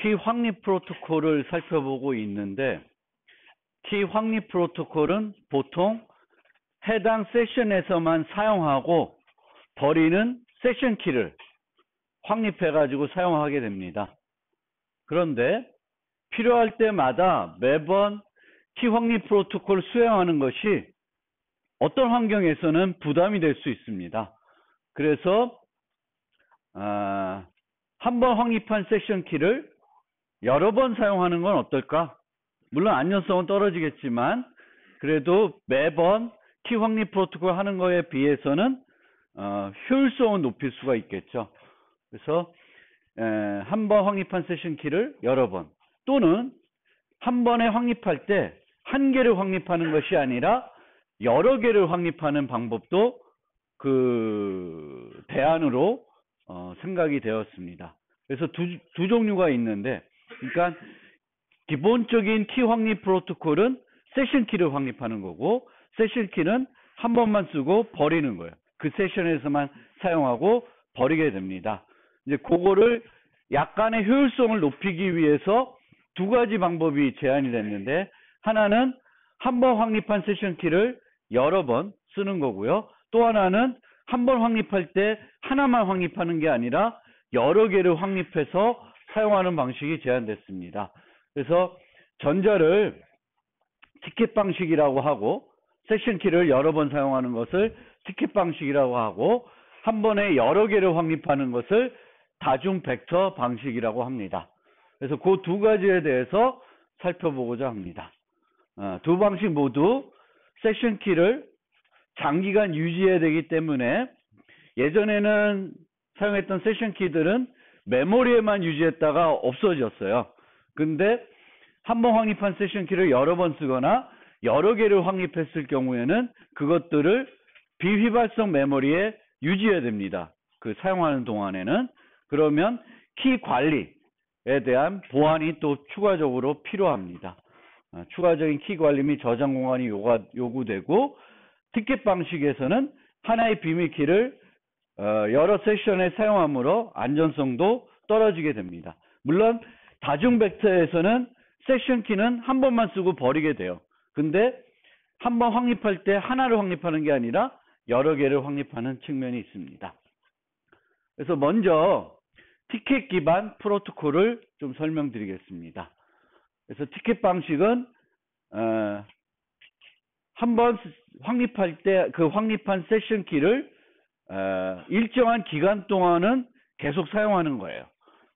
키 확립 프로토콜을 살펴보고 있는데, 키 확립 프로토콜은 보통 해당 세션에서만 사용하고 버리는 세션 키를 확립해가지고 사용하게 됩니다. 그런데 필요할 때마다 매번 키 확립 프로토콜을 수행하는 것이 어떤 환경에서는 부담이 될 수 있습니다. 그래서 한 번 확립한 세션 키를 여러 번 사용하는 건 어떨까? 물론 안전성은 떨어지겠지만 그래도 매번 키 확립 프로토콜 하는 거에 비해서는 효율성을 높일 수가 있겠죠. 그래서 한 번 확립한 세션 키를 여러 번, 또는 한 번에 확립할 때 한 개를 확립하는 것이 아니라 여러 개를 확립하는 방법도 그 대안으로 생각이 되었습니다. 그래서 두 종류가 있는데, 그러니까 기본적인 키 확립 프로토콜은 세션 키를 확립하는 거고, 세션 키는 한 번만 쓰고 버리는 거예요. 그 세션에서만 사용하고 버리게 됩니다. 이제 그거를 약간의 효율성을 높이기 위해서 두 가지 방법이 제안이 됐는데, 하나는 한 번 확립한 세션 키를 여러 번 쓰는 거고요. 또 하나는 한 번 확립할 때 하나만 확립하는 게 아니라 여러 개를 확립해서 사용하는 방식이 제안됐습니다. 그래서 전자를 티켓 방식이라고 하고, 세션 키를 여러 번 사용하는 것을 티켓 방식이라고 하고, 한 번에 여러 개를 확립하는 것을 다중 벡터 방식이라고 합니다. 그래서 그 두 가지에 대해서 살펴보고자 합니다. 두 방식 모두 세션 키를 장기간 유지해야 되기 때문에, 예전에는 사용했던 세션 키들은 메모리에만 유지했다가 없어졌어요. 근데 한 번 확립한 세션 키를 여러 번 쓰거나 여러 개를 확립했을 경우에는 그것들을 비휘발성 메모리에 유지해야 됩니다. 그 사용하는 동안에는. 그러면 키 관리에 대한 보안이 또 추가적으로 필요합니다. 추가적인 키 관리 및 저장 공간이 요구되고, 티켓 방식에서는 하나의 비밀 키를 여러 세션에 사용하므로 안전성도 떨어지게 됩니다. 물론 다중 벡터에서는 세션 키는 한 번만 쓰고 버리게 돼요. 근데 한 번 확립할 때 하나를 확립하는 게 아니라 여러 개를 확립하는 측면이 있습니다. 그래서 먼저 티켓 기반 프로토콜을 좀 설명드리겠습니다. 그래서 티켓 방식은 한 번 확립할 때 그 확립한 세션 키를 일정한 기간 동안은 계속 사용하는 거예요.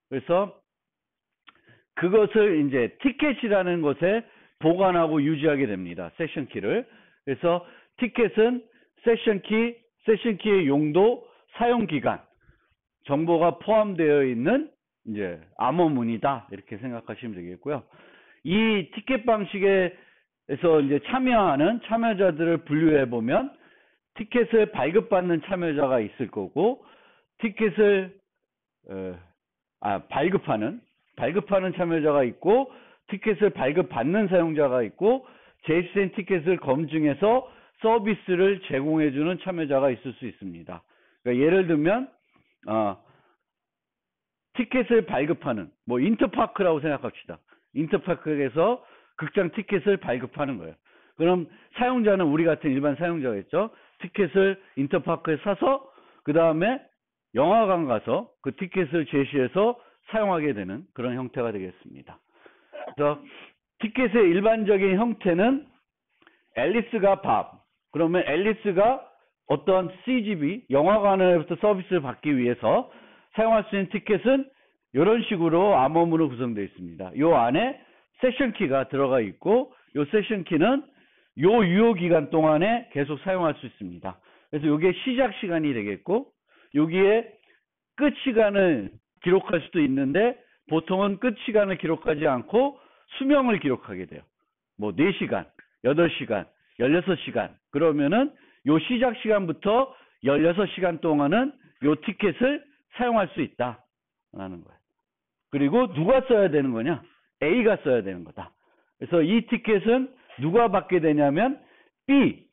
그래서 그것을 이제 티켓이라는 곳에 보관하고 유지하게 됩니다. 세션 키를. 그래서 티켓은 세션 키의 용도, 사용 기간, 정보가 포함되어 있는 이제 암호문이다, 이렇게 생각하시면 되겠고요. 이 티켓 방식에서 이제 참여하는 참여자들을 분류해 보면, 티켓을 발급받는 참여자가 있을 거고, 티켓을 발급하는 참여자가 있고, 티켓을 발급받는 사용자가 있고, 제시된 티켓을 검증해서 서비스를 제공해주는 참여자가 있을 수 있습니다. 그러니까 예를 들면 티켓을 발급하는, 뭐 인터파크라고 생각합시다. 인터파크에서 극장 티켓을 발급하는 거예요. 그럼 사용자는 우리 같은 일반 사용자겠죠. 티켓을 인터파크에 사서 그 다음에 영화관 가서 그 티켓을 제시해서 사용하게 되는 그런 형태가 되겠습니다. 그래서 티켓의 일반적인 형태는 앨리스가 밥, 그러면 앨리스가 어떤 CGV, 영화관으로부터 서비스를 받기 위해서 사용할 수 있는 티켓은 이런 식으로 암호문으로 구성되어 있습니다. 이 안에 세션 키가 들어가 있고, 이 세션 키는 이 유효 기간 동안에 계속 사용할 수 있습니다. 그래서 이게 시작 시간이 되겠고, 여기에 끝 시간을 기록할 수도 있는데, 보통은 끝 시간을 기록하지 않고 수명을 기록하게 돼요. 뭐 4시간, 8시간, 16시간. 그러면은 요 시작 시간부터 16시간 동안은 요 티켓을 사용할 수 있다라는 거예요. 그리고 누가 써야 되는 거냐? A가 써야 되는 거다. 그래서 이 티켓은 누가 받게 되냐면 B,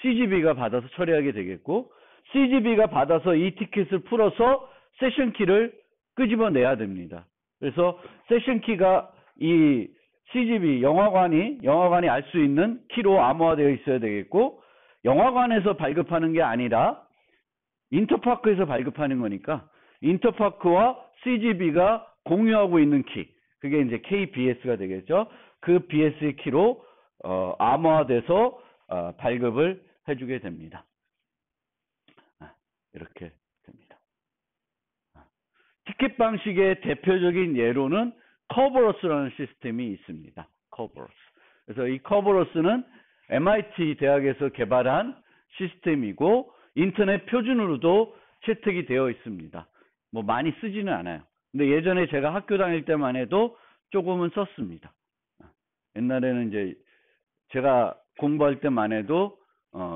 CGV가 받아서 처리하게 되겠고, CGV가 받아서 이 티켓을 풀어서 세션 키를 끄집어내야 됩니다. 그래서 세션 키가 이 CGV 영화관이 알 수 있는 키로 암호화되어 있어야 되겠고, 영화관에서 발급하는 게 아니라 인터파크에서 발급하는 거니까 인터파크와 CGV가 공유하고 있는 키, 그게 이제 KBS가 되겠죠. 그 BS의 키로 암호화돼서 발급을 해주게 됩니다. 이렇게 됩니다. 티켓 방식의 대표적인 예로는 커버러스라는 시스템이 있습니다. 커버러스. 그래서 이 커버러스는 MIT 대학에서 개발한 시스템이고 인터넷 표준으로도 채택이 되어 있습니다. 뭐 많이 쓰지는 않아요. 근데 예전에 제가 학교 다닐 때만 해도 조금은 썼습니다. 옛날에는 이제 제가 공부할 때만 해도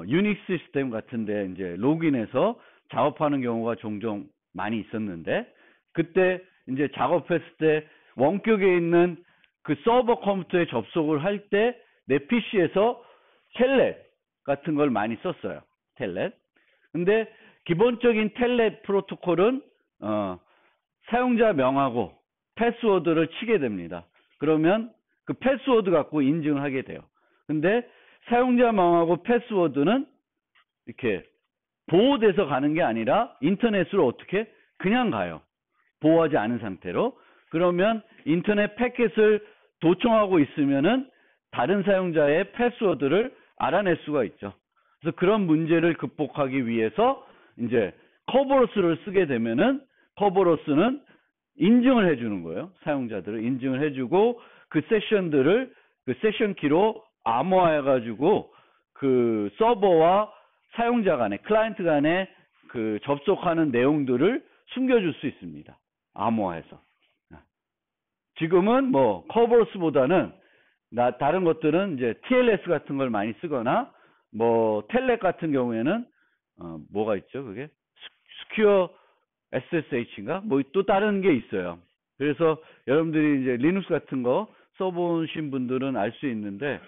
유닉스 시스템 같은데 이제 로그인해서 작업하는 경우가 종종 많이 있었는데, 그때 이제 작업했을 때 원격에 있는 그 서버 컴퓨터에 접속을 할 때 내 PC에서 텔넷 같은 걸 많이 썼어요. 텔넷. 근데 기본적인 텔넷 프로토콜은 사용자 명하고 패스워드를 치게 됩니다. 그러면 그 패스워드 갖고 인증을 하게 돼요. 근데 사용자 명하고 패스워드는 이렇게 보호돼서 가는 게 아니라 인터넷으로 어떻게 그냥 가요. 보호하지 않은 상태로. 그러면 인터넷 패킷을 도청하고 있으면은 다른 사용자의 패스워드를 알아낼 수가 있죠. 그래서 그런 문제를 극복하기 위해서 이제 커버러스를 쓰게 되면은 커버러스는 인증을 해주는 거예요. 사용자들을 인증을 해주고 그 세션들을 그 세션 키로 암호화해가지고 그 서버와 사용자 간에 클라이언트 간에 그 접속하는 내용들을 숨겨줄 수 있습니다. 암호화해서. 지금은 뭐 커버러스보다는 다른 것들은 이제 TLS 같은 걸 많이 쓰거나 뭐 텔넷 같은 경우에는 뭐가 있죠? 그게 스퀘어 SSH인가? 뭐 또 다른 게 있어요. 그래서 여러분들이 이제 리눅스 같은 거 써보신 분들은 알 수 있는데,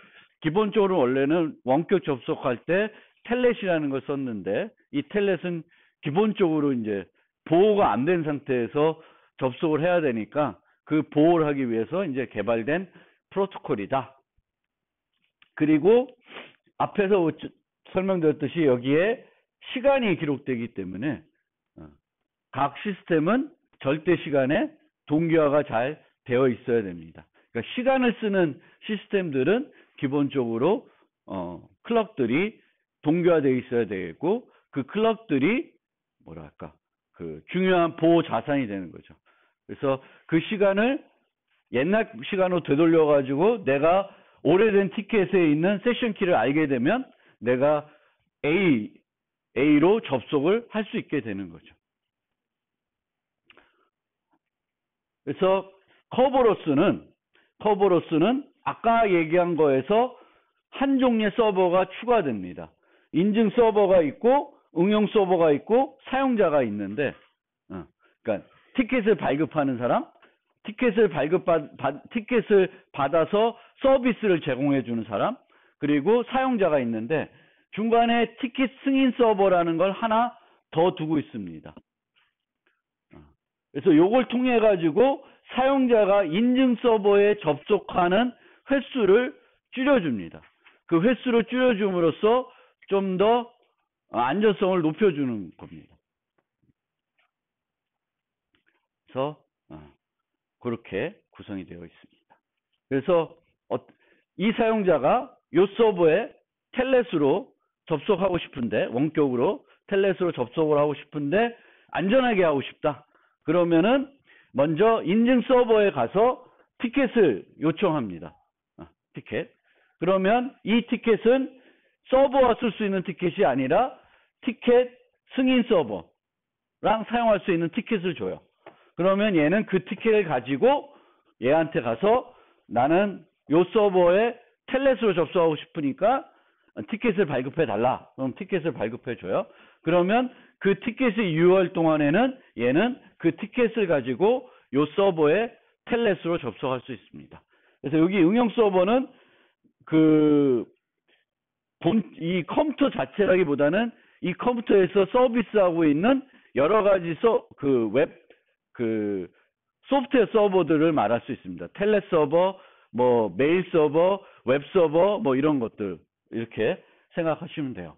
기본적으로 원래는 원격 접속할 때 텔넷이라는 걸 썼는데, 이 텔넷은 기본적으로 이제 보호가 안 된 상태에서 접속을 해야 되니까 그 보호를 하기 위해서 이제 개발된 프로토콜이다. 그리고 앞에서 설명드렸듯이 여기에 시간이 기록되기 때문에 각 시스템은 절대 시간에 동기화가 잘 되어 있어야 됩니다. 그러니까 시간을 쓰는 시스템들은 기본적으로 클럭들이 동기화되어 있어야 되겠고, 그 클럭들이 뭐랄까 그 중요한 보호 자산이 되는 거죠. 그래서 그 시간을 옛날 시간으로 되돌려 가지고 내가 오래된 티켓에 있는 세션 키를 알게 되면 내가 A로 접속을 할 수 있게 되는 거죠. 그래서 커버러스는 아까 얘기한 거에서 한 종류의 서버가 추가됩니다. 인증 서버가 있고 응용 서버가 있고 사용자가 있는데, 그러니까 티켓을 발급하는 사람, 티켓을 받아서 서비스를 제공해 주는 사람, 그리고 사용자가 있는데 중간에 티켓 승인 서버라는 걸 하나 더 두고 있습니다. 그래서 요걸 통해 가지고 사용자가 인증 서버에 접속하는 횟수를 줄여줍니다. 그 횟수를 줄여줌으로써 좀 더 안전성을 높여주는 겁니다. 그래서 그렇게 구성이 되어 있습니다. 그래서 이 사용자가 이 서버에 텔넷으로 접속하고 싶은데, 원격으로 텔넷으로 접속을 하고 싶은데 안전하게 하고 싶다. 그러면은 먼저 인증 서버에 가서 티켓을 요청합니다. 티켓. 그러면 이 티켓은 서버가 쓸 수 있는 티켓이 아니라 티켓 승인 서버랑 사용할 수 있는 티켓을 줘요. 그러면 얘는 그 티켓을 가지고 얘한테 가서 나는 요 서버에 텔넷으로 접속하고 싶으니까 티켓을 발급해 달라. 그럼 티켓을 발급해 줘요. 그러면 그 티켓이 유효할 동안에는 얘는 그 티켓을 가지고 요 서버에 텔넷으로 접속할 수 있습니다. 그래서 여기 응용 서버는 이 컴퓨터 자체라기보다는 이 컴퓨터에서 서비스하고 있는 여러 가지 소프트웨어 서버들을 말할 수 있습니다. 텔레 서버, 뭐 메일 서버, 웹 서버, 뭐 이런 것들 이렇게 생각하시면 돼요.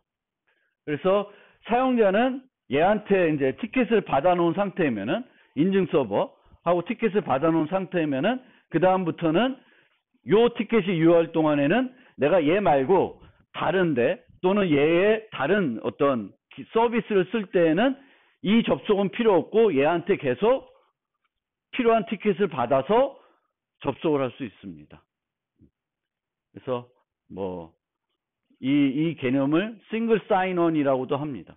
그래서 사용자는 얘한테 이제 티켓을 받아놓은 상태이면은 인증 서버하고 티켓을 받아놓은 상태이면은 그 다음부터는 요 티켓이 유효할 동안에는 내가 얘 말고 다른데 또는 얘의 다른 어떤 서비스를 쓸 때에는 이 접속은 필요 없고 얘한테 계속 필요한 티켓을 받아서 접속을 할 수 있습니다. 그래서 뭐 이 개념을 싱글 사인온이라고도 합니다.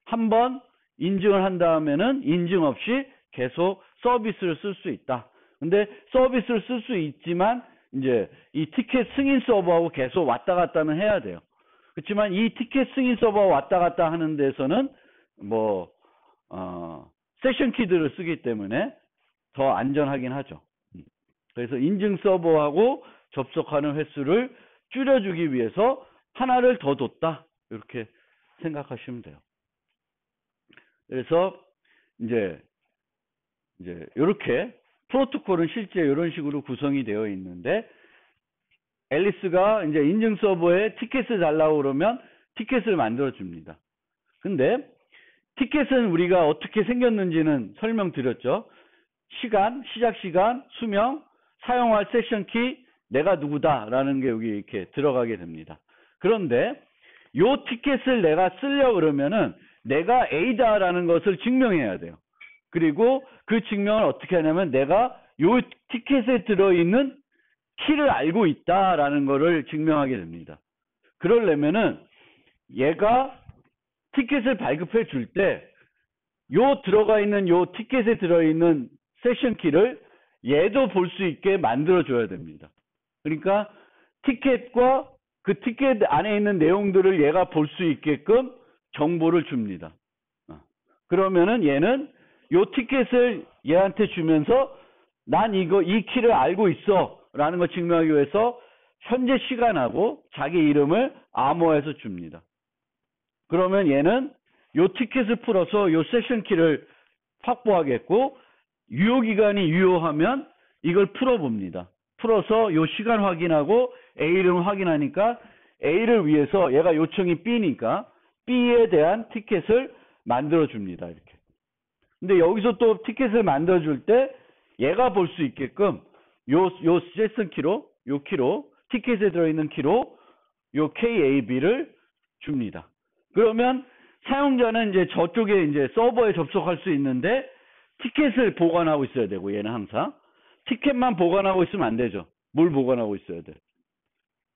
한번 인증을 한 다음에는 인증 없이 계속 서비스를 쓸 수 있다. 근데 서비스를 쓸 수 있지만 이제 이 티켓 승인 서버하고 계속 왔다 갔다는 해야 돼요. 그렇지만 이 티켓 승인 서버 왔다 갔다 하는 데서는 뭐 세션 키들을 쓰기 때문에 더 안전하긴 하죠. 그래서 인증 서버하고 접속하는 횟수를 줄여주기 위해서 하나를 더 뒀다. 이렇게 생각하시면 돼요. 그래서 이제 이렇게 프로토콜은 실제 이런 식으로 구성이 되어 있는데 앨리스가 이제 인증 서버에 티켓을 달라고 그러면 티켓을 만들어 줍니다. 근데 티켓은 우리가 어떻게 생겼는지는 설명드렸죠. 시간, 시작 시간, 수명, 사용할 세션 키, 내가 누구다라는 게 여기 이렇게 들어가게 됩니다. 그런데 요 티켓을 내가 쓰려고 그러면은 내가 A다라는 것을 증명해야 돼요. 그리고 그 증명을 어떻게 하냐면 내가 요 티켓에 들어있는 키를 알고 있다라는 거를 증명하게 됩니다. 그러려면은 얘가 티켓을 발급해 줄 때 요 들어가 있는 요 티켓에 들어있는 세션 키를 얘도 볼 수 있게 만들어 줘야 됩니다. 그러니까 티켓과 그 티켓 안에 있는 내용들을 얘가 볼 수 있게끔 정보를 줍니다. 그러면은 얘는 요 티켓을 얘한테 주면서 난 이 키를 알고 있어 라는 걸 증명하기 위해서 현재 시간하고 자기 이름을 암호화해서 줍니다. 그러면 얘는 요 티켓을 풀어서 요 세션 키를 확보하겠고 유효기간이 유효하면 이걸 풀어봅니다. 풀어서 요 시간 확인하고 A 이름 확인하니까 A를 위해서 얘가 요청이 B니까 B에 대한 티켓을 만들어줍니다. 이렇게. 근데 여기서 또 티켓을 만들어줄 때 얘가 볼 수 있게끔 요 세션 키로, 요 키로, 티켓에 들어있는 키로 요 KAB를 줍니다. 그러면 사용자는 이제 저쪽에 이제 서버에 접속할 수 있는데 티켓을 보관하고 있어야 되고 얘는 항상 티켓만 보관하고 있으면 안 되죠. 뭘 보관하고 있어야 돼?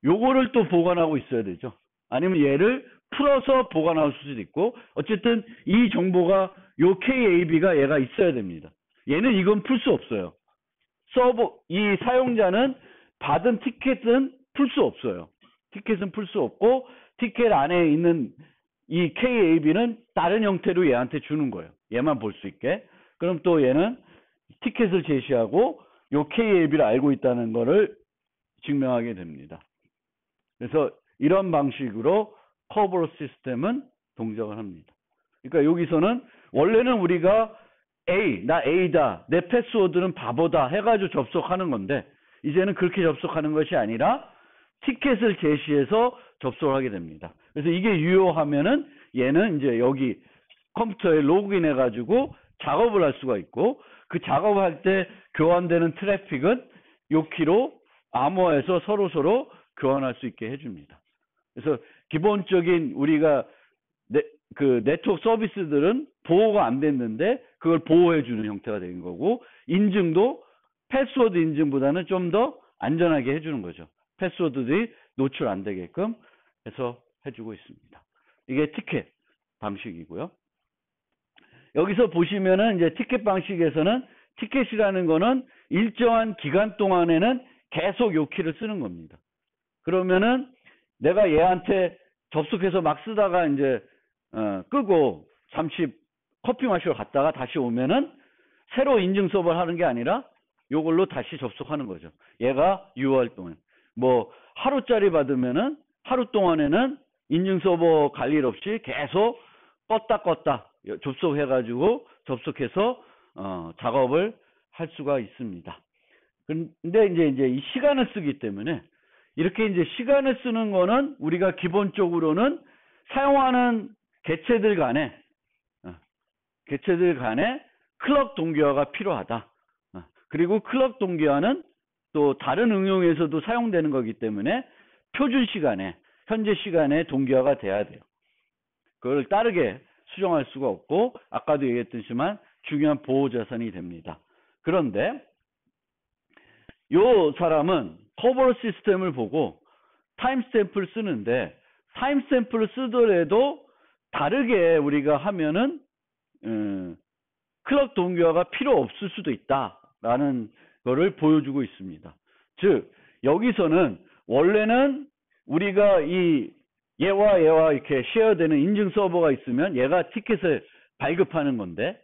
요거를 또 보관하고 있어야 되죠. 아니면 얘를 풀어서 보관할 수도 있고 어쨌든 이 정보가 요 KAB가 얘가 있어야 됩니다. 얘는 이건 풀 수 없어요. 이 사용자는 받은 티켓은 풀 수 없어요. 티켓은 풀 수 없고 티켓 안에 있는 이 KAB는 다른 형태로 얘한테 주는 거예요. 얘만 볼 수 있게. 그럼 또 얘는 티켓을 제시하고 요 KAB를 알고 있다는 거를 증명하게 됩니다. 그래서 이런 방식으로 커버로 시스템은 동작을 합니다. 그러니까 여기서는 원래는 우리가 나 A다, 내 패스워드는 바보다 해가지고 접속하는 건데 이제는 그렇게 접속하는 것이 아니라 티켓을 제시해서 접속을 하게 됩니다. 그래서 이게 유효하면은 얘는 이제 여기 컴퓨터에 로그인 해가지고 작업을 할 수가 있고 그 작업을 할 때 교환되는 트래픽은 요 키로 암호화해서 서로 교환할 수 있게 해줍니다. 그래서 기본적인 우리가 그 네트워크 서비스들은 보호가 안 됐는데 그걸 보호해주는 형태가 된 거고 인증도 패스워드 인증보다는 좀 더 안전하게 해주는 거죠. 패스워드들이 노출 안 되게끔 해서 해주고 있습니다. 이게 티켓 방식이고요. 여기서 보시면은 이제 티켓 방식에서는 티켓이라는 거는 일정한 기간 동안에는 계속 요 키를 쓰는 겁니다. 그러면은 내가 얘한테 접속해서 막 쓰다가 이제 끄고 잠시 커피 마시러 갔다가 다시 오면은 새로 인증 서버를 하는 게 아니라 요걸로 다시 접속하는 거죠. 얘가 유효할 동안. 뭐 하루짜리 받으면은 하루 동안에는 인증 서버 갈 일 없이 계속 껐다 접속해가지고 접속해서 작업을 할 수가 있습니다. 근데 이제 이 시간을 쓰기 때문에 이렇게 이제 시간을 쓰는 거는 우리가 기본적으로는 사용하는 개체들 간에 클럭 동기화가 필요하다. 그리고 클럭 동기화는 또 다른 응용에서도 사용되는 거기 때문에 표준 시간에, 현재 시간에 동기화가 돼야 돼요. 그걸 다르게 수정할 수가 없고 아까도 얘기했듯이만 중요한 보호 자산이 됩니다. 그런데 요 사람은 커버로 시스템을 보고 타임스탬프를 쓰는데 타임스탬프를 쓰더라도 다르게 우리가 하면은 클럭 동기화가 필요 없을 수도 있다라는 거를 보여주고 있습니다. 즉 여기서는 원래는 우리가 이 얘와 이렇게 쉐어되는 인증 서버가 있으면 얘가 티켓을 발급하는 건데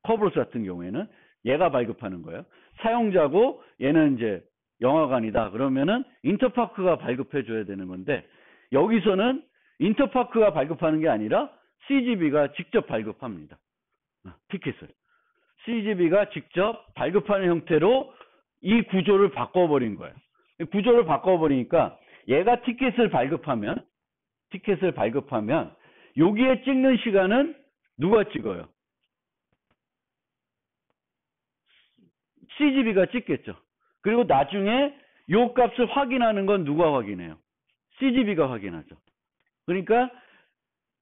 커버로스 같은 경우에는 얘가 발급하는 거예요. 사용자고 얘는 이제 영화관이다. 그러면은 인터파크가 발급해 줘야 되는 건데 여기서는 인터파크가 발급하는 게 아니라 CGV가 직접 발급합니다. 티켓을. CGV가 직접 발급하는 형태로 이 구조를 바꿔버린 거예요. 구조를 바꿔버리니까 얘가 티켓을 발급하면 여기에 찍는 시간은 누가 찍어요? CGV가 찍겠죠. 그리고 나중에 요 값을 확인하는 건 누가 확인해요? CGV가 확인하죠. 그러니까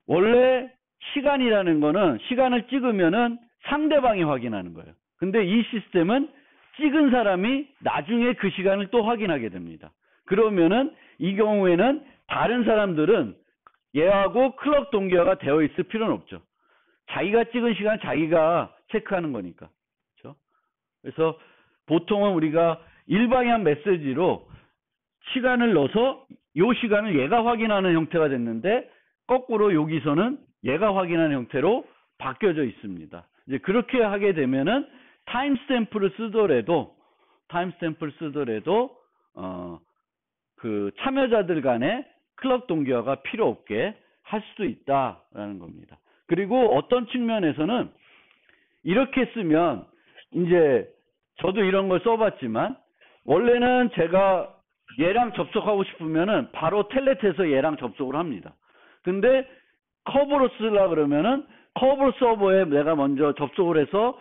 원래 시간이라는 거는 시간을 찍으면은 상대방이 확인하는 거예요. 근데 이 시스템은 찍은 사람이 나중에 그 시간을 또 확인하게 됩니다. 그러면은 이 경우에는 다른 사람들은 얘하고 클럭 동기화가 되어 있을 필요는 없죠. 자기가 찍은 시간 자기가 체크하는 거니까. 그렇죠? 그래서 보통은 우리가 일방향 메시지로 시간을 넣어서 이 시간을 얘가 확인하는 형태가 됐는데 거꾸로 여기서는 얘가 확인하는 형태로 바뀌어져 있습니다. 이제 그렇게 하게 되면은 타임스탬프를 쓰더라도 그 참여자들 간에 클럭 동기화가 필요 없게 할 수도 있다라는 겁니다. 그리고 어떤 측면에서는 이렇게 쓰면 이제 저도 이런 걸 써봤지만 원래는 제가 얘랑 접속하고 싶으면은 바로 텔넷에서 얘랑 접속을 합니다. 근데 커버로 쓰려고 그러면은 커버 서버에 내가 먼저 접속을 해서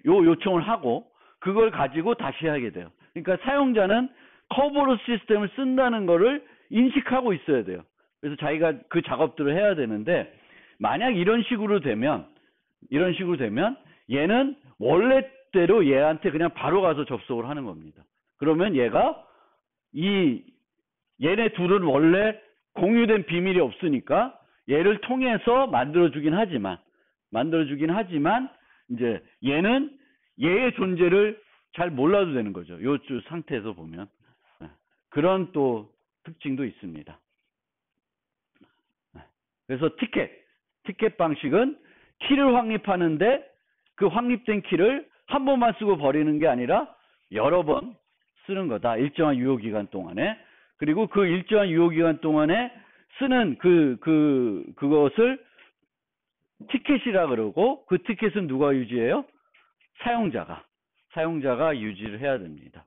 요청을 하고 그걸 가지고 다시 하게 돼요. 그러니까 사용자는 커버로 시스템을 쓴다는 거를 인식하고 있어야 돼요. 그래서 자기가 그 작업들을 해야 되는데 만약 이런 식으로 되면 얘는 원래대로 얘한테 그냥 바로 가서 접속을 하는 겁니다. 그러면 얘가 얘네 둘은 원래 공유된 비밀이 없으니까 얘를 통해서 만들어주긴 하지만 이제 얘는 얘의 존재를 잘 몰라도 되는 거죠. 요 상태에서 보면 그런 또 특징도 있습니다. 그래서 티켓 방식은 키를 확립하는데 그 확립된 키를 한 번만 쓰고 버리는 게 아니라 여러 번 쓰는 거다. 일정한 유효기간 동안에. 그리고 그 일정한 유효기간 동안에 쓰는 그것을 티켓이라 그러고 그 티켓은 누가 유지해요? 사용자가 유지를 해야 됩니다.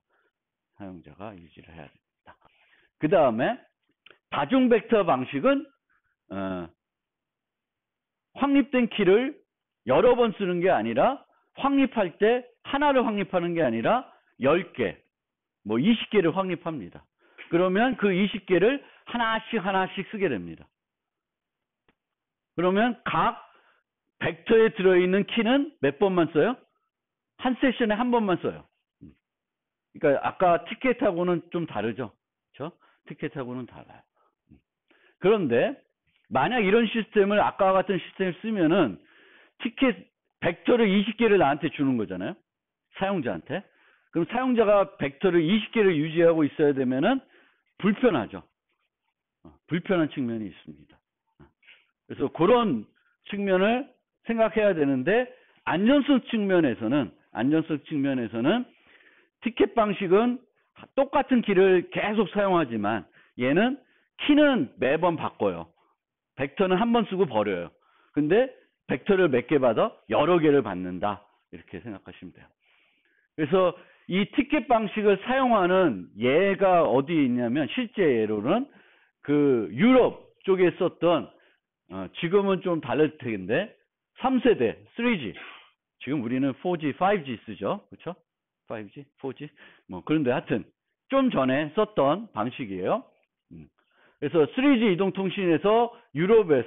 그 다음에 다중 벡터 방식은 확립된 키를 여러 번 쓰는 게 아니라 확립할 때 하나를 확립하는 게 아니라 10개, 20개를 확립합니다. 그러면 그 20개를 하나씩 쓰게 됩니다. 그러면 각 벡터에 들어있는 키는 몇 번만 써요? 한 세션에 한 번만 써요. 그러니까 아까 티켓하고는 좀 다르죠. 그렇죠? 티켓하고는 달라요. 그런데 만약 이런 시스템을 아까와 같은 시스템을 쓰면은 티켓 벡터를 20개를 나한테 주는 거잖아요. 사용자한테. 그럼 사용자가 벡터를 20개를 유지하고 있어야 되면은 불편하죠. 불편한 측면이 있습니다. 그래서 그런 측면을 생각해야 되는데 안전성 측면에서는 티켓 방식은 똑같은 키를 계속 사용하지만 얘는 키는 매번 바꿔요. 벡터는 한 번 쓰고 버려요. 근데 벡터를 몇 개 받아? 여러 개를 받는다. 이렇게 생각하시면 돼요. 그래서 이 티켓 방식을 사용하는 예가 어디 있냐면 실제 예로는 그 유럽 쪽에 썼던 지금은 좀 다를 텐데 3세대 3G 지금 우리는 4G, 5G 쓰죠. 그렇죠? 5G, 4G 뭐 그런데 하여튼 좀 전에 썼던 방식이에요. 그래서 3G 이동통신에서 유럽에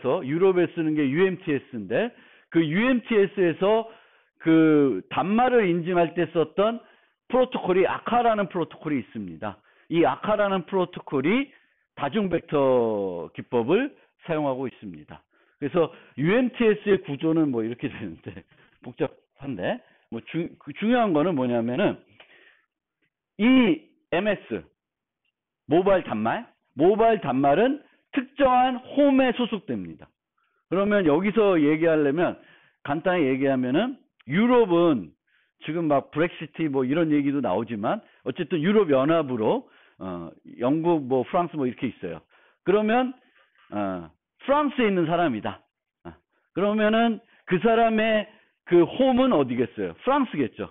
쓰는 게 UMTS인데 그 UMTS에서 그 단말을 인증할 때 썼던 프로토콜이 아카라는 프로토콜이 있습니다. 이 아카라는 프로토콜이 다중벡터 기법을 사용하고 있습니다. 그래서 UMTS의 구조는 뭐 이렇게 되는데 복잡한데 뭐 중요한 거는 뭐냐면은 이 MS 모바일 단말은 특정한 홈에 소속됩니다. 그러면 여기서 얘기하려면 간단히 얘기하면은 유럽은 지금 막 브렉시티 뭐 이런 얘기도 나오지만 어쨌든 유럽 연합으로 영국 뭐 프랑스 뭐 이렇게 있어요. 그러면 프랑스에 있는 사람이다. 그러면은 그 사람의 그 홈은 어디겠어요? 프랑스겠죠.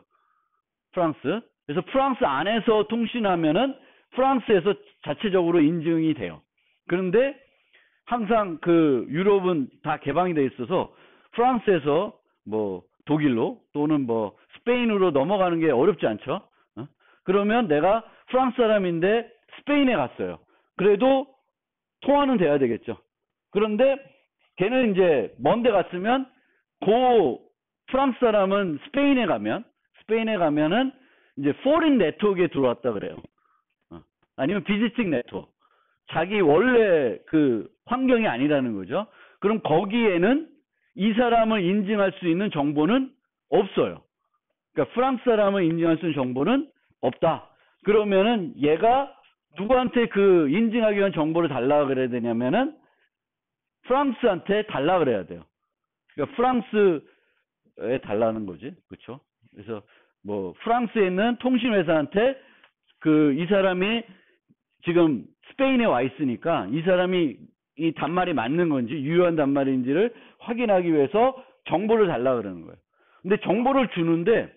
프랑스. 그래서 프랑스 안에서 통신하면은 프랑스에서 자체적으로 인증이 돼요. 그런데 항상 그 유럽은 다 개방이 돼 있어서 프랑스에서 뭐 독일로 또는 뭐 스페인으로 넘어가는 게 어렵지 않죠. 그러면 내가 프랑스 사람인데 스페인에 갔어요. 그래도 통화는 돼야 되겠죠. 그런데 걔는 이제 먼데 갔으면 그 프랑스 사람은 스페인에 가면은 이제 포린 네트워크에 들어왔다 그래요. 아니면 비지팅 네트워크. 자기 원래 그 환경이 아니라는 거죠. 그럼 거기에는 이 사람을 인증할 수 있는 정보는 없어요. 그러니까 프랑스 사람을 인증할 수 있는 정보는 없다. 그러면은 얘가 누구한테 그 인증하기 위한 정보를 달라 그래야 되냐면은 프랑스한테 달라 그래야 돼요. 그러니까 프랑스에 달라는 거지. 그렇죠? 그래서 뭐 프랑스에 있는 통신회사한테 그 이 사람이 지금 스페인에 와 있으니까 이 사람이 이 단말이 맞는 건지 유효한 단말인지를 확인하기 위해서 정보를 달라 그러는 거예요. 근데 정보를 주는데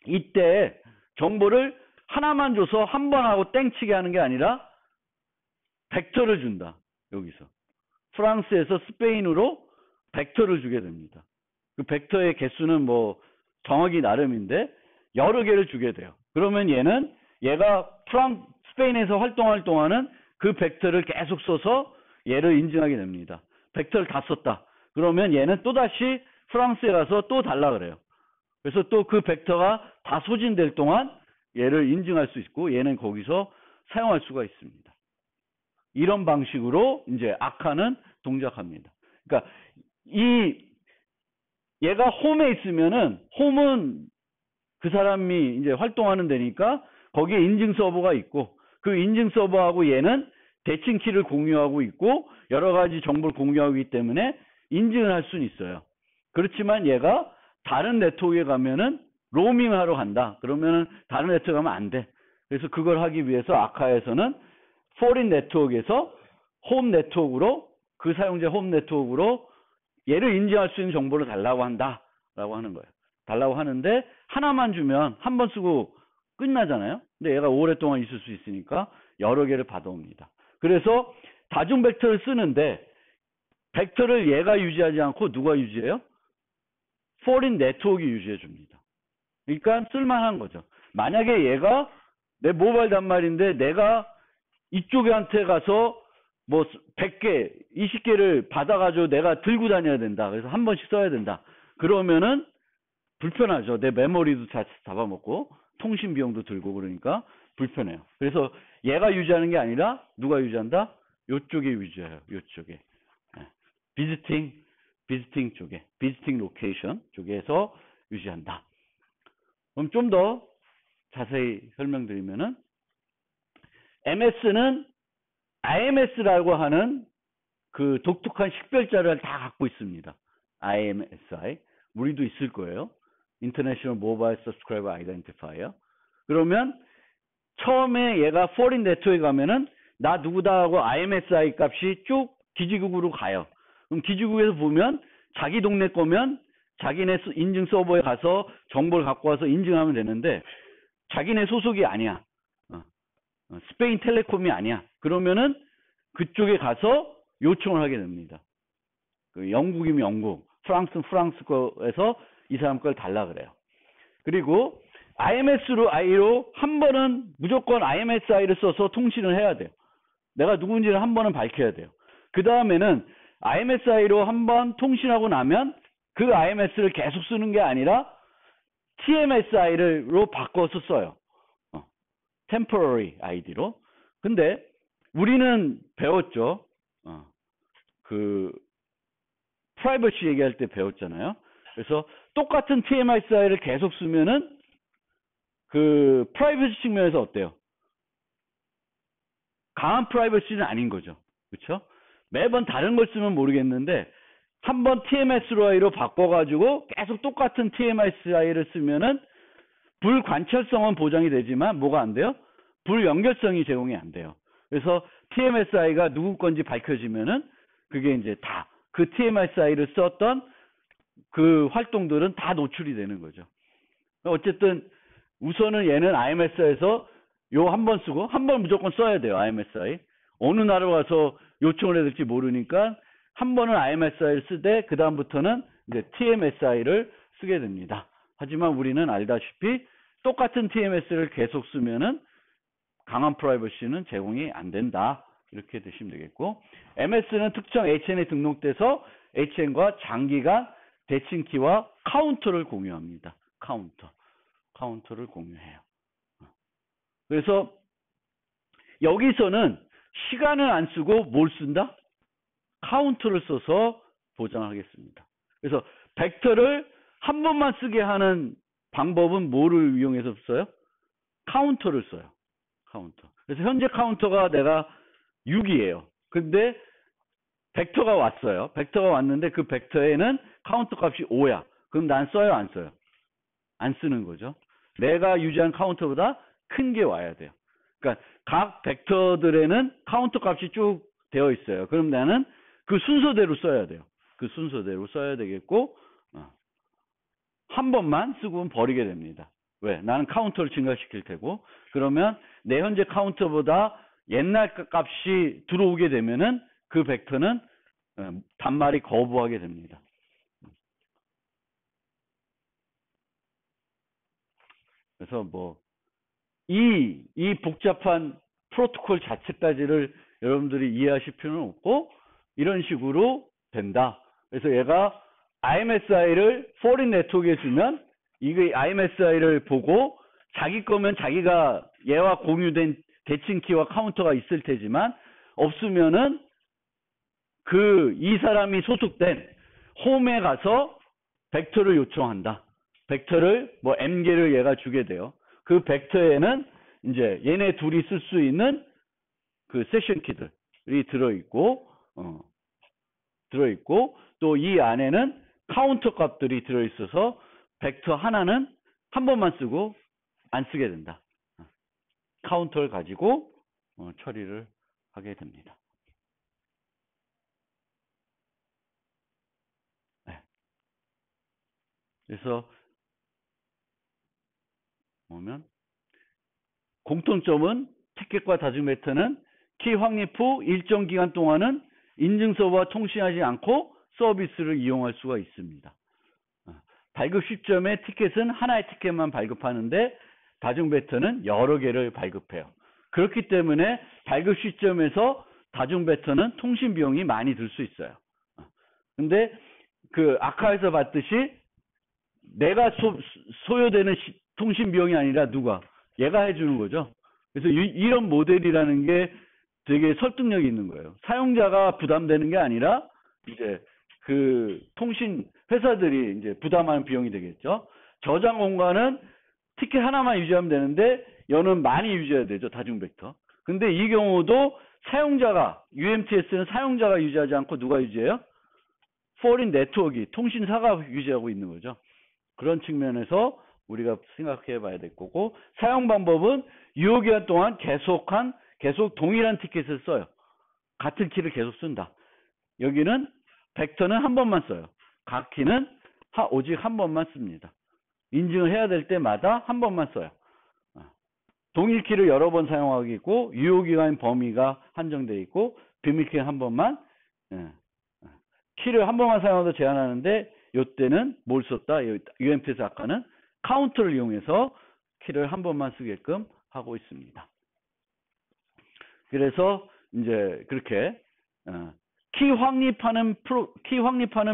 이때 정보를 하나만 줘서 한 번 하고 땡치게 하는 게 아니라 벡터를 준다. 여기서. 프랑스에서 스페인으로 벡터를 주게 됩니다. 그 벡터의 개수는 뭐 정확히 나름인데 여러 개를 주게 돼요. 그러면 얘가 스페인에서 활동할 동안은 그 벡터를 계속 써서 얘를 인증하게 됩니다. 벡터를 다 썼다. 그러면 얘는 또다시 프랑스에 가서 또 달라 그래요. 그래서 또 그 벡터가 다 소진될 동안 얘를 인증할 수 있고 얘는 거기서 사용할 수가 있습니다. 이런 방식으로 이제 아카는 동작합니다. 그러니까 얘가 홈에 있으면은 홈은 그 사람이 이제 활동하는 데니까 거기에 인증 서버가 있고 그 인증 서버하고 얘는 대칭 키를 공유하고 있고 여러 가지 정보를 공유하기 때문에 인증을 할 수는 있어요. 그렇지만 얘가 다른 네트워크에 가면은 로밍을 하러 간다. 그러면은 다른 네트워크에 가면 안 돼. 그래서 그걸 하기 위해서 아카에서는 포린 네트워크에서 홈 네트워크로 그 사용자 홈 네트워크로 얘를 인증할 수 있는 정보를 달라고 한다라고 하는 거예요. 달라고 하는데 하나만 주면 한 번 쓰고 끝나잖아요. 근데 얘가 오랫동안 있을 수 있으니까 여러 개를 받아옵니다. 그래서 다중 벡터를 쓰는데 벡터를 얘가 유지하지 않고 누가 유지해요? 포린 네트워크가 유지해 줍니다. 그러니까 쓸만한 거죠. 만약에 얘가 내 모바일 단말인데 내가 이쪽한테 가서 뭐 100개, 20개를 받아가지고 내가 들고 다녀야 된다. 그래서 한 번씩 써야 된다. 그러면은 불편하죠. 내 메모리도 잡아먹고 통신 비용도 들고 그러니까 불편해요. 그래서 얘가 유지하는 게 아니라 누가 유지한다? 요쪽에 유지해요. 요쪽에. 비지팅 쪽에. 비지팅 로케이션 쪽에서 유지한다. 그럼 좀 더 자세히 설명드리면은 MS는 IMS라고 하는 그 독특한 식별자를 다 갖고 있습니다. IMSI. 우리도 있을 거예요. International Mobile Subscriber Identifier. 그러면 처음에 얘가 포린 네트워크에 가면은 나 누구다 하고 IMSI 값이 쭉 기지국으로 가요. 그럼 기지국에서 보면 자기 동네 거면 자기네 인증 서버에 가서 정보를 갖고 와서 인증하면 되는데 자기네 소속이 아니야. 스페인 텔레콤이 아니야. 그러면은 그쪽에 가서 요청을 하게 됩니다. 그 영국이면 영국, 프랑스는 프랑스 거에서 이 사람 걸 달라 그래요. 그리고 IMSI로 한 번은 무조건 IMSI를 써서 통신을 해야 돼요. 내가 누군지를 한 번은 밝혀야 돼요. 그 다음에는 IMSI로 한 번 통신하고 나면 그 IMS를 계속 쓰는 게 아니라 TMSI로 바꿔서 써요. temporary ID로. 근데 우리는 배웠죠. 그 프라이버시 얘기할 때 배웠잖아요. 그래서 똑같은 TMSI를 계속 쓰면은 그 프라이버시 측면에서 어때요? 강한 프라이버시는 아닌 거죠. 그렇죠? 매번 다른 걸 쓰면 모르겠는데 한번 TMSI로 바꿔가지고 계속 똑같은 TMSI를 쓰면은 불관철성은 보장이 되지만 뭐가 안 돼요? 불연결성이 제공이 안 돼요. 그래서 TMSI가 누구 건지 밝혀지면은 그게 이제 다 그 TMSI를 썼던 그 활동들은 다 노출이 되는 거죠. 어쨌든 우선은 얘는 IMSI에서 요 한 번 쓰고 한 번 무조건 써야 돼요. IMSI. 어느 나라 가서 요청을 해야 될지 모르니까 한 번은 IMSI를 쓰되 그 다음부터는 이제 TMSI를 쓰게 됩니다. 하지만 우리는 알다시피 똑같은 TMS를 계속 쓰면은 강한 프라이버시는 제공이 안 된다. 이렇게 드시면 되겠고, MS는 특정 HN에 등록돼서 HN과 장기간 대칭키와 카운터를 공유합니다. 카운터를 공유해요. 그래서 여기서는 시간을 안 쓰고 뭘 쓴다? 카운터를 써서 보장하겠습니다. 그래서 벡터를 한 번만 쓰게 하는 방법은 뭐를 이용해서 써요? 카운터를 써요. 카운터. 그래서 현재 카운터가 내가 6이에요. 근데 벡터가 왔어요. 벡터가 왔는데 그 벡터에는 카운터 값이 5야. 그럼 난 써요, 안 써요? 안 쓰는 거죠. 내가 유지한 카운터보다 큰 게 와야 돼요. 그러니까 각 벡터들에는 카운터 값이 쭉 되어 있어요. 그럼 나는 그 순서대로 써야 돼요. 그 순서대로 써야 되겠고, 한 번만 쓰고 버리게 됩니다. 왜? 나는 카운터를 증가시킬 테고, 그러면 내 현재 카운터보다 옛날 값이 들어오게 되면은 그 벡터는 단말이 거부하게 됩니다. 그래서 뭐, 이 복잡한 프로토콜 자체까지를 여러분들이 이해하실 필요는 없고, 이런 식으로 된다. 그래서 얘가 IMSI를 포린 네트워크에 주면, 이게 IMSI를 보고, 자기 거면 자기가 얘와 공유된 대칭키와 카운터가 있을 테지만, 없으면은, 이 사람이 소속된 홈에 가서 벡터를 요청한다. 벡터를, 뭐, M개를 얘가 주게 돼요. 그 벡터에는 이제 얘네 둘이 쓸 수 있는 그 세션 키들이 들어있고, 또 이 안에는 카운터 값들이 들어있어서 벡터 하나는 한 번만 쓰고 안 쓰게 된다. 카운터를 가지고 처리를 하게 됩니다. 네. 그래서 보면 공통점은 티켓과 다중 벡터는 키 확립 후 일정 기간 동안은 인증 서버와 통신하지 않고 서비스를 이용할 수가 있습니다. 발급 시점에 티켓은 하나의 티켓만 발급하는데 다중 벡터는 여러 개를 발급해요. 그렇기 때문에 발급 시점에서 다중 벡터는 통신 비용이 많이 들 수 있어요. 근데 그 아카에서 봤듯이 내가 소요되는 통신 비용이 아니라 누가? 얘가 해주는 거죠. 그래서 이런 모델이라는 게 되게 설득력이 있는 거예요. 사용자가 부담되는 게 아니라 이제 그 통신 회사들이 이제 부담하는 비용이 되겠죠. 저장 공간은 티켓 하나만 유지하면 되는데 얘는 많이 유지해야 되죠. 다중 벡터. 근데 이 경우도 사용자가 UMTS는 사용자가 유지하지 않고 누가 유지해요? 포린 네트워크 통신사가 유지하고 있는 거죠. 그런 측면에서 우리가 생각해 봐야 될 거고, 사용 방법은 유효기간 동안 계속 동일한 티켓을 써요. 같은 키를 계속 쓴다. 여기는 벡터는 한 번만 써요. 각 키는 오직 한 번만 씁니다. 인증을 해야 될 때마다 한 번만 써요. 동일 키를 여러 번 사용하고 유효기간 범위가 한정되어 있고 비밀키는 한 번만, 키를 한 번만 사용하도 제한하는데 이때는 뭘 썼다? UMP에서 아까는 카운트를 이용해서 키를 한 번만 쓰게끔 하고 있습니다. 그래서 이제 그렇게 키 확립하는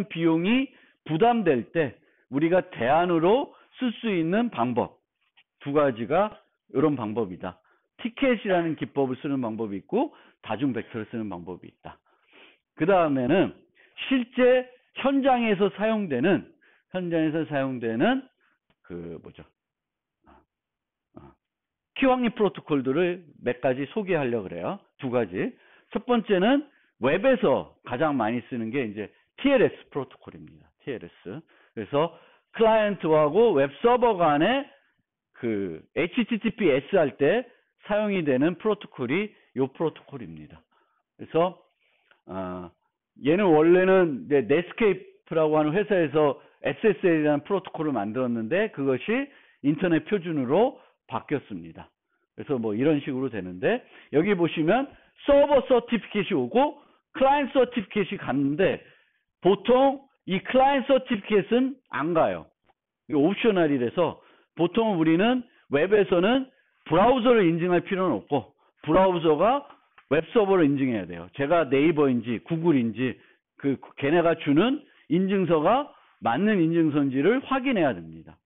비용이 부담될 때 우리가 대안으로 쓸 수 있는 방법 두 가지가 이런 방법이다. 티켓이라는 기법을 쓰는 방법이 있고 다중 벡터를 쓰는 방법이 있다. 그 다음에는 실제 현장에서 사용되는 그 뭐죠? 키 확립 프로토콜들을 몇 가지 소개하려고 그래요. 두 가지. 첫 번째는 웹에서 가장 많이 쓰는 게 이제 TLS 프로토콜입니다. TLS. 그래서 클라이언트하고 웹 서버 간에 그 HTTPS 할 때 사용이 되는 프로토콜이 이 프로토콜입니다. 그래서 얘는 원래는 넷스케이프라고 하는 회사에서 SSL이라는 프로토콜을 만들었는데 그것이 인터넷 표준으로 바뀌었습니다. 그래서 뭐 이런 식으로 되는데 여기 보시면 서버 서티피켓이 오고 클라이언트 서티피켓이 갔는데 보통 이 클라이언트 서티피켓은 안 가요. 이거 옵셔널이라서 보통 우리는 웹에서는 브라우저를 인증할 필요는 없고 브라우저가 웹 서버를 인증해야 돼요. 제가 네이버인지 구글인지 걔네가 주는 인증서가 맞는 인증서인지를 확인해야 됩니다.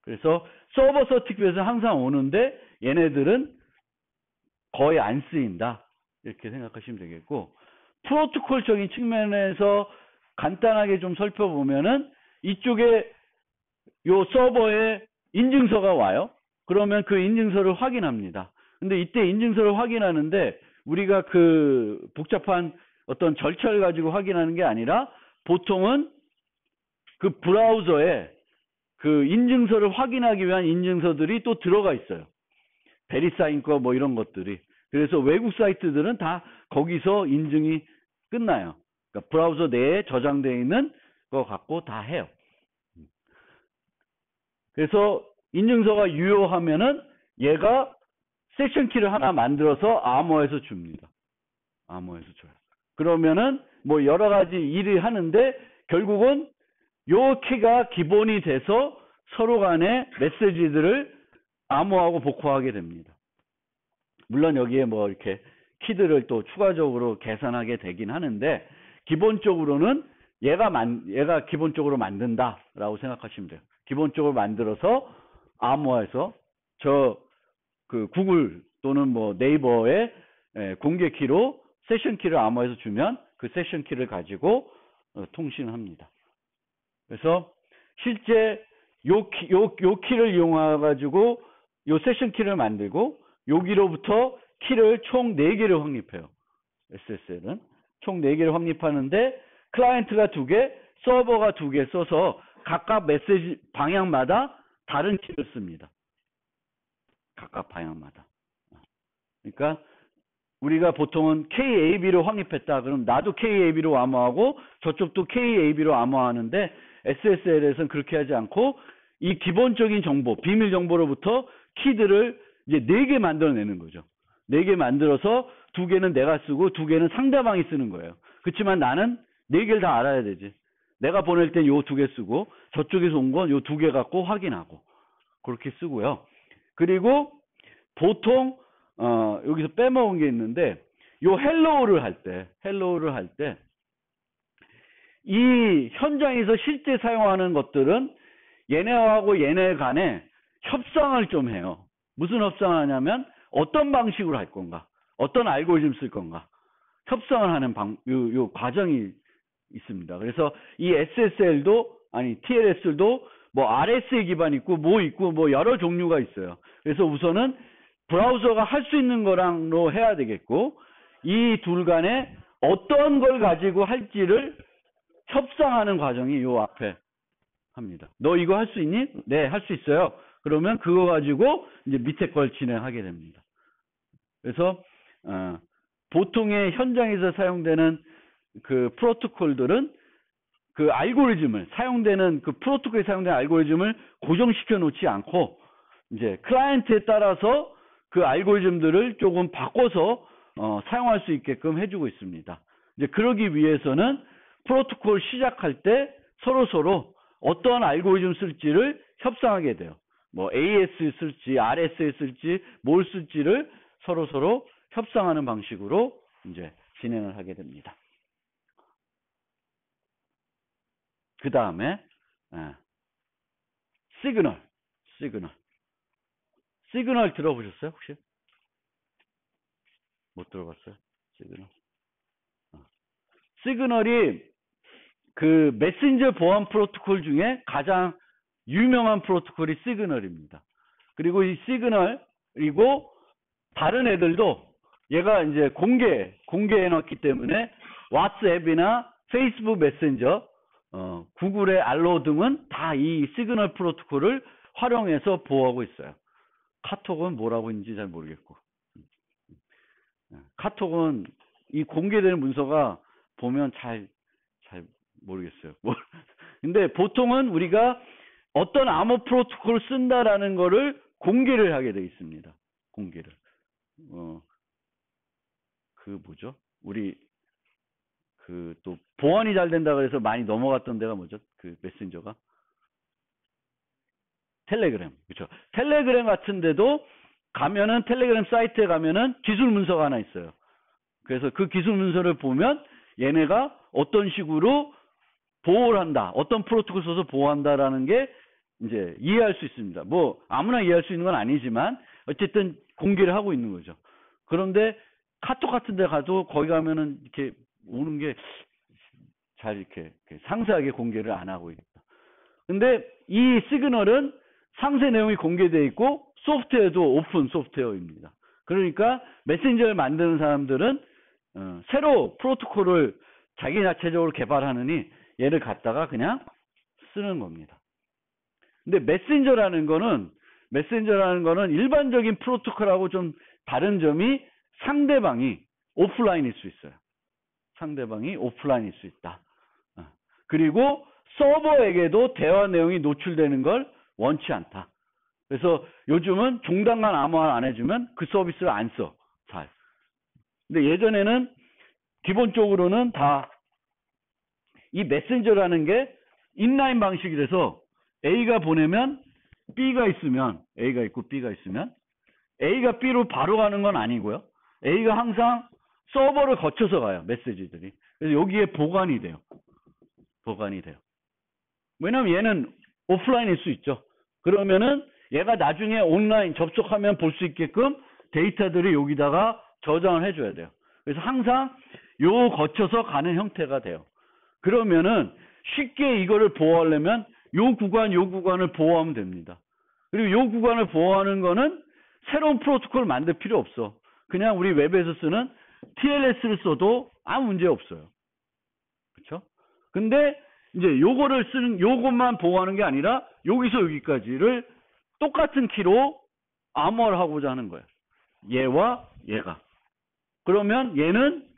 그래서 서버 서티피켓은 항상 오는데 얘네들은 거의 안 쓰인다. 이렇게 생각하시면 되겠고 프로토콜적인 측면에서 간단하게 좀 살펴보면은 이쪽에 요 서버에 인증서가 와요. 그러면 그 인증서를 확인합니다. 근데 이때 인증서를 확인하는데 우리가 그 복잡한 어떤 절차를 가지고 확인하는 게 아니라 보통은 그 브라우저에 그 인증서를 확인하기 위한 인증서들이 또 들어가 있어요. 베리사인 거 뭐 이런 것들이. 그래서 외국 사이트들은 다 거기서 인증이 끝나요. 그러니까 브라우저 내에 저장되어 있는 거 갖고 다 해요. 그래서 인증서가 유효하면은 얘가 세션 키를 하나 만들어서 암호화해서 줍니다. 암호화해서 줘요. 그러면은 뭐 여러 가지 일을 하는데 결국은 요 키가 기본이 돼서 서로 간에 메시지들을 암호하고 복호하게 됩니다. 물론 여기에 뭐 이렇게 키들을 또 추가적으로 계산하게 되긴 하는데 기본적으로는 얘가 기본적으로 만든다라고 생각하시면 돼요. 기본적으로 만들어서 암호화해서 그 구글 또는 뭐 네이버의 공개 키로 세션 키를 암호해서 주면 그 세션 키를 가지고 통신합니다. 그래서 실제 요 키를 이용해 가지고 요 세션 키를 만들고 여기로부터 키를 총 4개를 확립해요. SSL은 총 4개를 확립하는데 클라이언트가 2개, 서버가 2개 써서 각각 메시지 방향마다 다른 키를 씁니다. 각각 방향마다. 그러니까 우리가 보통은 KAB로 확립했다. 그럼 나도 KAB로 암호하고 저쪽도 KAB로 암호하는데 SSL에서는 그렇게 하지 않고 이 기본적인 정보, 비밀 정보로부터 키들을 이제 4개 만들어내는 거죠. 4개 만들어서 2개는 내가 쓰고 2개는 상대방이 쓰는 거예요. 그렇지만 나는 4개를 다 알아야 되지. 내가 보낼 땐 요 2개 쓰고 저쪽에서 온 건 요 2개 갖고 확인하고 그렇게 쓰고요. 그리고 보통 여기서 빼먹은 게 있는데 요 헬로우를 할 때 이 현장에서 실제 사용하는 것들은 얘네하고 얘네 간에 협상을 좀 해요. 무슨 협상을 하냐면 어떤 방식으로 할 건가, 어떤 알고리즘 쓸 건가 협상을 하는 요 과정이 있습니다. 그래서 이 SSL도 TLS도 뭐 RSA 기반 있고 뭐 여러 종류가 있어요. 그래서 우선은 브라우저가 할 수 있는 거랑로 해야 되겠고 이 둘 간에 어떤 걸 가지고 할지를 협상하는 과정이 요 앞에 합니다. 너 이거 할 수 있니? 네, 할 수 있어요. 그러면 그거 가지고 이제 밑에 걸 진행하게 됩니다. 그래서 보통의 현장에서 사용되는 그 프로토콜들은 그 알고리즘을 사용되는 그 프로토콜에 사용되는 알고리즘을 고정시켜 놓지 않고 이제 클라이언트에 따라서 그 알고리즘들을 조금 바꿔서 사용할 수 있게끔 해주고 있습니다. 이제 그러기 위해서는 프로토콜 시작할 때 서로 어떤 알고리즘 쓸지를 협상하게 돼요. 뭐 AS 쓸지 RS 쓸지 뭘 쓸지를 서로 협상하는 방식으로 이제 진행을 하게 됩니다. 그 다음에 시그널 들어보셨어요 혹시? 못 들어봤어요? 시그널이 그 메신저 보안 프로토콜 중에 가장 유명한 프로토콜이 시그널입니다. 그리고 이 시그널이고 다른 애들도 얘가 이제 공개해 놨기 때문에 왓츠앱이나 페이스북 메신저, 구글의 알로 등은 다 이 시그널 프로토콜을 활용해서 보호하고 있어요. 카톡은 뭐라고 했는지 잘 모르겠고. 카톡은 이 공개되는 문서가 보면 잘 모르겠어요. 근데 보통은 우리가 어떤 암호 프로토콜을 쓴다라는 거를 공개를 하게 돼 있습니다. 공개를. 그 뭐죠? 우리 그 또 보안이 잘 된다 그래서 많이 넘어갔던 데가 뭐죠? 그 메신저가 텔레그램. 그렇죠. 텔레그램 같은 데도 가면은 텔레그램 사이트에 가면은 기술 문서가 하나 있어요. 그래서 그 기술 문서를 보면 얘네가 어떤 식으로 보호를 한다. 어떤 프로토콜 써서 보호한다라는 게 이제 이해할 수 있습니다. 뭐 아무나 이해할 수 있는 건 아니지만 어쨌든 공개를 하고 있는 거죠. 그런데 카톡 같은 데 가도 거기 가면은 이렇게 오는 게 잘 이렇게 상세하게 공개를 안 하고 있다. 근데 이 시그널은 상세 내용이 공개되어 있고 소프트웨어도 오픈 소프트웨어입니다. 그러니까 메신저를 만드는 사람들은 새로 프로토콜을 자기 자체적으로 개발하느니 얘를 갖다가 그냥 쓰는 겁니다. 근데 메신저라는 거는 일반적인 프로토콜하고 좀 다른 점이 상대방이 오프라인일 수 있어요. 상대방이 오프라인일 수 있다. 그리고 서버에게도 대화 내용이 노출되는 걸 원치 않다. 그래서 요즘은 종단간 암호화 안 해주면 그 서비스를 안 써. 잘. 근데 예전에는 기본적으로는 다 이 메신저라는 게 인라인 방식이라서 A가 보내면 B가 있으면 A가 있고 B가 있으면 A가 B로 바로 가는 건 아니고요. A가 항상 서버를 거쳐서 가요. 메시지들이. 그래서 여기에 보관이 돼요. 왜냐면 얘는 오프라인일 수 있죠. 그러면은 얘가 나중에 온라인 접속하면 볼 수 있게끔 데이터들이 여기다가 저장을 해줘야 돼요. 그래서 항상 요 거쳐서 가는 형태가 돼요. 그러면은 쉽게 이거를 보호하려면 요 구간을 보호하면 됩니다. 그리고 요 구간을 보호하는 거는 새로운 프로토콜을 만들 필요 없어. 그냥 우리 웹에서 쓰는 TLS를 써도 아무 문제 없어요. 그렇죠? 근데 이제 요것만 보호하는 게 아니라 여기서 여기까지를 똑같은 키로 암호화를 하고자 하는 거예요. 얘와 얘가. 그러면 얘는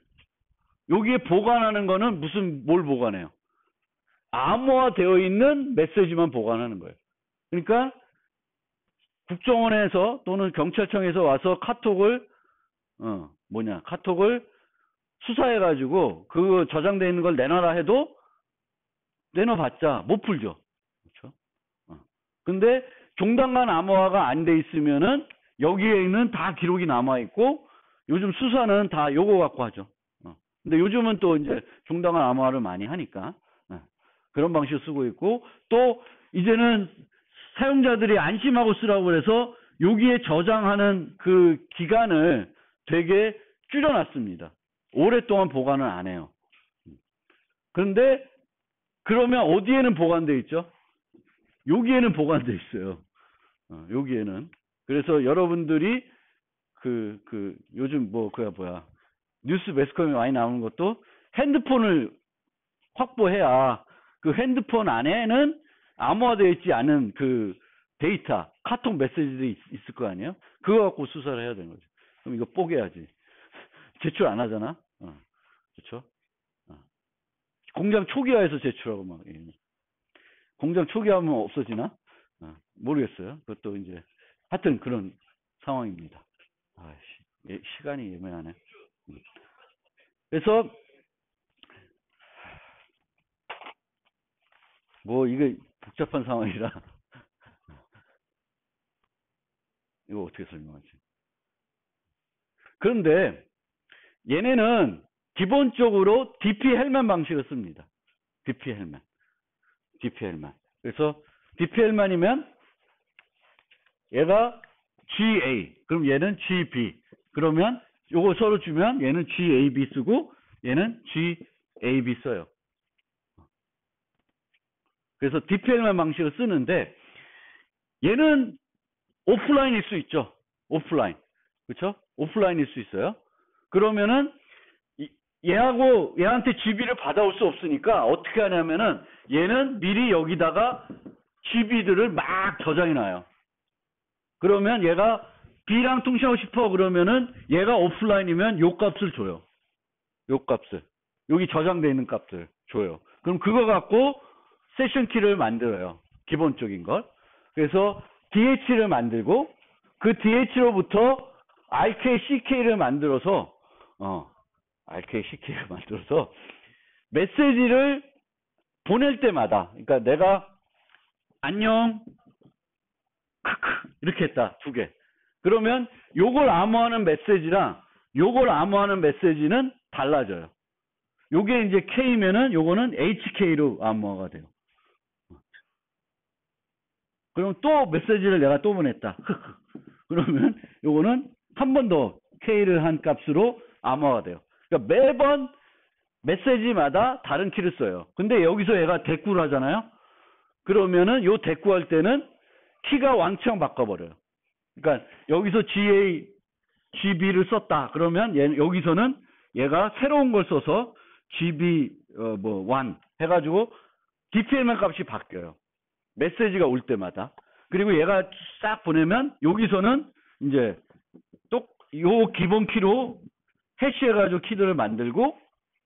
여기에 보관하는 거는 뭘 보관해요? 암호화되어 있는 메시지만 보관하는 거예요. 그러니까 국정원에서 또는 경찰청에서 와서 카톡을 수사해가지고 그 저장되어 있는 걸 내놔라 해도 내놔봤자 못 풀죠. 그렇죠? 근데 종단간 암호화가 안 돼 있으면은 여기에 있는 다 기록이 남아 있고 요즘 수사는 다 요거 갖고 하죠. 근데 요즘은 또 이제 종단간 암호화를 많이 하니까 그런 방식을 쓰고 있고 또 이제는 사용자들이 안심하고 쓰라고 그래서 여기에 저장하는 그 기간을 되게 줄여놨습니다. 오랫동안 보관을 안 해요. 그런데 그러면 어디에는 보관돼 있죠? 여기에는 보관돼 있어요. 여기에는. 그래서 여러분들이 요즘 뉴스 매스컴에 많이 나오는 것도 핸드폰을 확보해야 그 핸드폰 안에는 암호화되어 있지 않은 그 데이터, 카톡 메시지들이 있을 거 아니에요? 그거 갖고 수사를 해야 되는 거죠. 그럼 이거 뽀개야지. 제출 안 하잖아? 그렇죠? 공장 초기화해서 제출하고 막. 예. 공장 초기화하면 없어지나? 모르겠어요. 그것도 이제 하여튼 그런 상황입니다. 시간이 예매하네. 그래서 뭐 이게 복잡한 상황이라 이거 어떻게 설명하지? 그런데 얘네는 기본적으로 DP 헬만 방식을 씁니다. DP 헬만. 그래서 DP 헬만이면 얘가 GA, 그럼 얘는 GB. 그러면 요거 서로 주면 얘는 GAB 쓰고 얘는 GAB 써요. 그래서 DP 헬만 방식을 쓰는데 얘는 오프라인일 수 있죠. 오프라인. 그렇죠? 오프라인일 수 있어요. 그러면은 얘한테 GB를 받아올 수 없으니까 어떻게 하냐면은 얘는 미리 여기다가 GB들을 막 저장해 놔요. 그러면 얘가 B랑 통신하고 싶어 그러면은 얘가 오프라인이면 요 값을 줘요. 요 값을. 여기 저장돼 있는 값을 줘요. 그럼 그거 갖고 세션 키를 만들어요. 기본적인 걸. 그래서 DH를 만들고 그 DH로부터 RK, CK를 만들어서 RK, CK를 만들어서 메시지를 보낼 때마다 그러니까 내가 안녕 크크 이렇게 했다. 두 개. 그러면 요걸 암호하는 메시지랑 요걸 암호하는 메시지는 달라져요. 요게 이제 K면은 요거는 HK로 암호화가 돼요. 그럼 또 메시지를 내가 또 보냈다. 그러면 요거는 한 번 더 K를 한 값으로 암호화가 돼요. 그러니까 매번 메시지마다 다른 키를 써요. 근데 여기서 얘가 대꾸를 하잖아요. 그러면은 요 대꾸할 때는 키가 왕창 바꿔버려요. 그러니까 여기서 GB를 썼다. 그러면 여기서는 얘가 새로운 걸 써서 GB 1 해가지고 DPL만 값이 바뀌어요. 메시지가 올 때마다. 그리고 얘가 싹 보내면 여기서는 이제 또 요 기본 키로 해시해가지고 키들을 만들고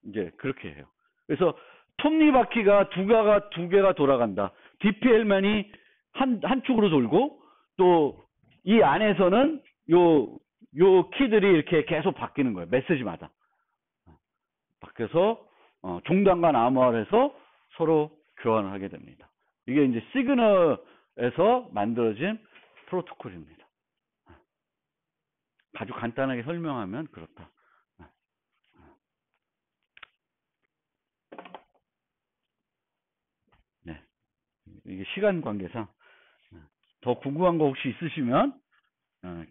이제 그렇게 해요. 그래서 톱니바퀴가 두 개가 돌아간다. DPL만이 한 축으로 돌고 또 이 안에서는 요 키들이 이렇게 계속 바뀌는 거예요. 메시지마다. 바뀌어서 종단간 암호화를 해서 서로 교환을 하게 됩니다. 이게 이제 시그널에서 만들어진 프로토콜입니다. 아주 간단하게 설명하면 그렇다. 네. 이게 시간 관계상 더 궁금한 거 혹시 있으시면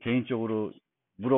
개인적으로 물어봐